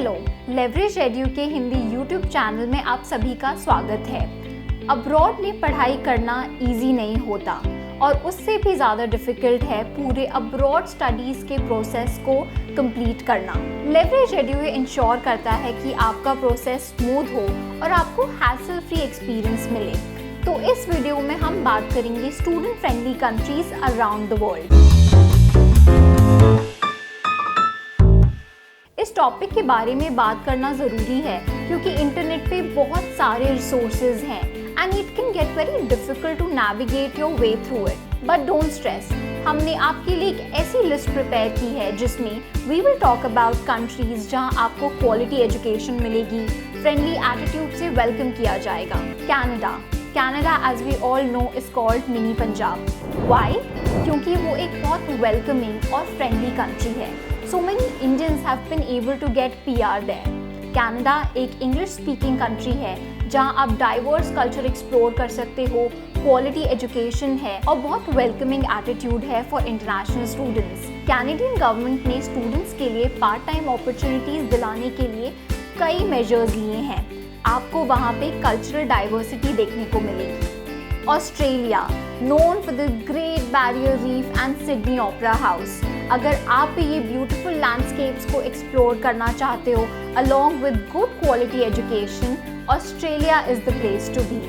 Hello, leverage edu के Hindi YouTube channel में आप सभी का स्वागत है। अब्रॉड में पढ़ाई करना इजी नहीं होता और उससे भी ज़्यादा डिफ़िकल्ट है पूरे अब्रॉड स्टडीज़ के प्रोसेस को कंप्लीट करना। लेवरेज एड्यू इंश्योर करता है कि आपका प्रोसेस स्मूथ हो और आपको हैसल फ्री एक्सपीरियंस मिले। तो इस वीडियो में हम बात करेंगे student friendly countries around the world. इस टॉपिक के बारे में बात करना ज़रूरी है क्योंकि इंटरनेट पे बहुत सारे रिसोर्सेज हैं and it can get very difficult to navigate your way through it. But don't stress, हमने आपके लिए एक ऐसी लिस्ट प्रिपेयर की है जिसमें we will talk about countries जहां आपको क्वालिटी एजुकेशन मिलेगी, फ्रेंडली एटीट्यूड से वेलकम किया जाएगा। Canada, as we all know, is called mini Punjab. Why? क्योंकि वो एक बहुत वेलकमिंग और फ्रेंडली कंट्री है। So many Indians have been able to get PR there. Canada एक इंग्लिश स्पीकिंग कंट्री है जहाँ आप डाइवर्स कल्चर एक्सप्लोर कर सकते हो, क्वालिटी एजुकेशन है और बहुत वेलकमिंग एटीट्यूड है for international students. Canadian government ने स्टूडेंट्स के लिए पार्ट टाइम अपॉर्चुनिटीज दिलाने के लिए कई मेजर्स लिए हैं। आपको वहाँ पे कल्चरल डाइवर्सिटी देखने को मिलेगी। Australia, known for the great barrier reef and Sydney opera house. अगर आप भी ये ब्यूटीफुल लैंडस्केप्स को एक्सप्लोर करना चाहते हो along with good quality education, Australia is the place to be.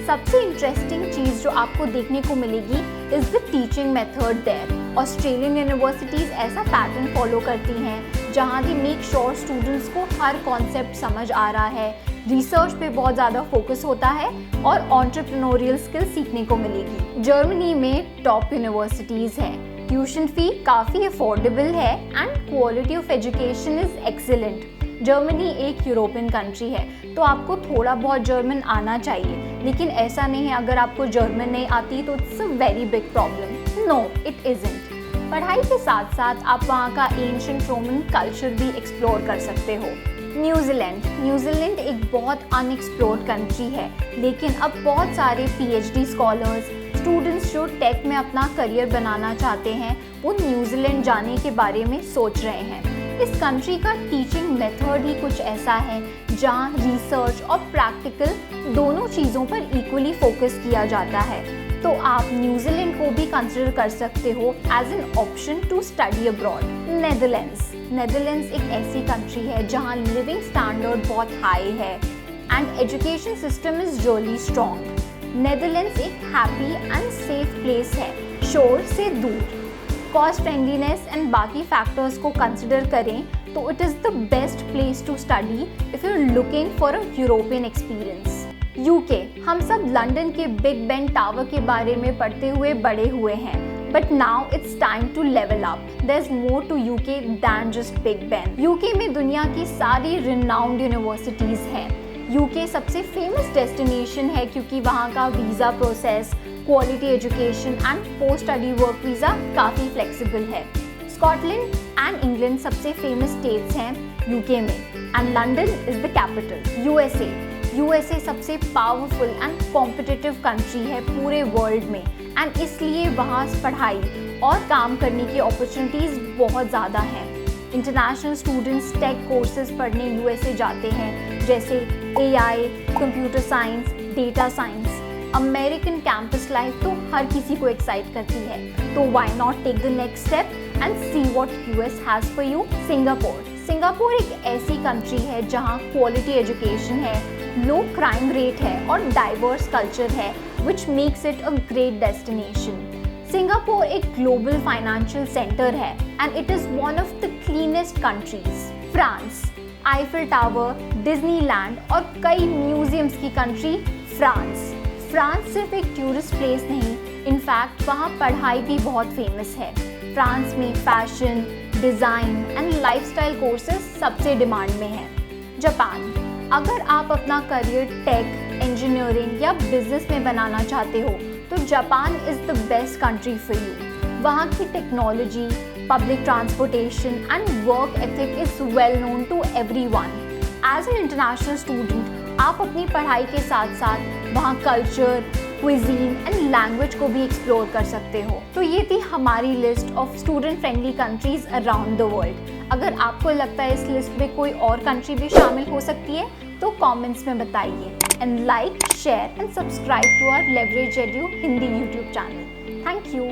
सबसे इंटरेस्टिंग चीज़ जो आपको देखने को मिलेगी is the teaching method there. Australian universities ऐसा पैटर्न फॉलो करती हैं जहाँ दे मेक श्योर स्टूडेंट्स को हर कॉन्सेप्ट समझ आ रहा है, रिसर्च पे बहुत ज़्यादा फोकस होता है और एंटरप्रेन्योरियल स्किल्स सीखने को मिलेगी। जर्मनी में टॉप यूनिवर्सिटीज़ हैं, ट्यूशन फ़ी काफ़ी अफोर्डेबल है and quality of education is excellent. Germany एक यूरोपियन कंट्री है तो आपको थोड़ा बहुत जर्मन आना चाहिए, लेकिन ऐसा नहीं है अगर आपको जर्मन नहीं आती तो it's a very big problem. No, it isn't. पढ़ाई के साथ साथ आप वहाँ का एंशिएंट रोमन कल्चर भी एक्सप्लोर कर सकते हो। न्यूजीलैंड एक बहुत अनएक्सप्लोर्ड कंट्री है, लेकिन अब बहुत सारे PhD स्कॉलर्स, स्टूडेंट्स जो टेक में अपना करियर बनाना चाहते हैं वो न्यूजीलैंड जाने के बारे में सोच रहे हैं। इस कंट्री का टीचिंग मेथड ही कुछ ऐसा है जहाँ रिसर्च और प्रैक्टिकल दोनों चीज़ों पर इक्वली फोकस किया जाता है। तो आप न्यूजीलैंड को भी कंसिडर कर सकते हो as an option to study abroad. Netherlands एक ऐसी कंट्री है जहाँ लिविंग स्टैंडर्ड बहुत हाई है and education system is really strong. Netherlands एक हैप्पी एंड सेफ प्लेस है, शोर से दूर। कॉस्ट फ्रेंडलीनेस एंड बाकी फैक्टर्स को कंसिडर करें तो it is the best place to study if you are looking for a European experience. UK, हम सब लंदन के बिग बेन टावर के बारे में पढ़ते हुए बड़े हुए हैं, but now it's time to level up. There is more to UK than just Big Ben. UK में दुनिया की सारी रिनाउंड यूनिवर्सिटीज़ हैं। यूके सबसे फेमस डेस्टिनेशन है क्योंकि वहाँ का visa process, quality education and post study work visa काफ़ी फ्लेक्सिबल है। स्कॉटलैंड एंड इंग्लैंड सबसे फेमस स्टेट्स हैं यूके में and London is the capital. USA सबसे पावरफुल एंड कॉम्पिटिटिव कंट्री है पूरे वर्ल्ड में एंड इसलिए वहाँ पढ़ाई और काम करने की अपॉर्चुनिटीज़ बहुत ज़्यादा हैं। इंटरनेशनल स्टूडेंट्स टेक कोर्सेज पढ़ने यूएसए जाते हैं जैसे AI, computer science, data science. American campus life तो हर किसी को एक्साइट करती है, तो why not take the next step and see what US has for you. Singapore एक ऐसी कंट्री है जहाँ क्वालिटी एजुकेशन है, लो क्राइम रेट है और डाइवर्स कल्चर है which makes it a great destination. Singapore एक ग्लोबल फाइनेंशियल सेंटर है and it is one of the cleanest countries. France, Eiffel tower, Disneyland और कई म्यूजियम्स की कंट्री फ्रांस सिर्फ एक टूरिस्ट प्लेस नहीं, इनफैक्ट वहाँ पढ़ाई भी बहुत फेमस है। फ्रांस में fashion, design and lifestyle courses सबसे डिमांड में है। जापान, अगर आप अपना करियर टेक, इंजीनियरिंग या बिजनेस में बनाना चाहते हो तो Japan is the best country for you. वहाँ की technology, public transportation and work ethic is well known to everyone. As an international student आप अपनी पढ़ाई के साथ साथ वहाँ कल्चर, क्विजीन एंड लैंग्वेज को भी एक्सप्लोर कर सकते हो। तो ये थी हमारी list of student friendly countries around the world. अगर आपको लगता है इस लिस्ट में कोई और कंट्री भी शामिल हो सकती है तो कमेंट्स में बताइए। And like, share and subscribe to our Leverage Edu Hindi YouTube channel. Thank you.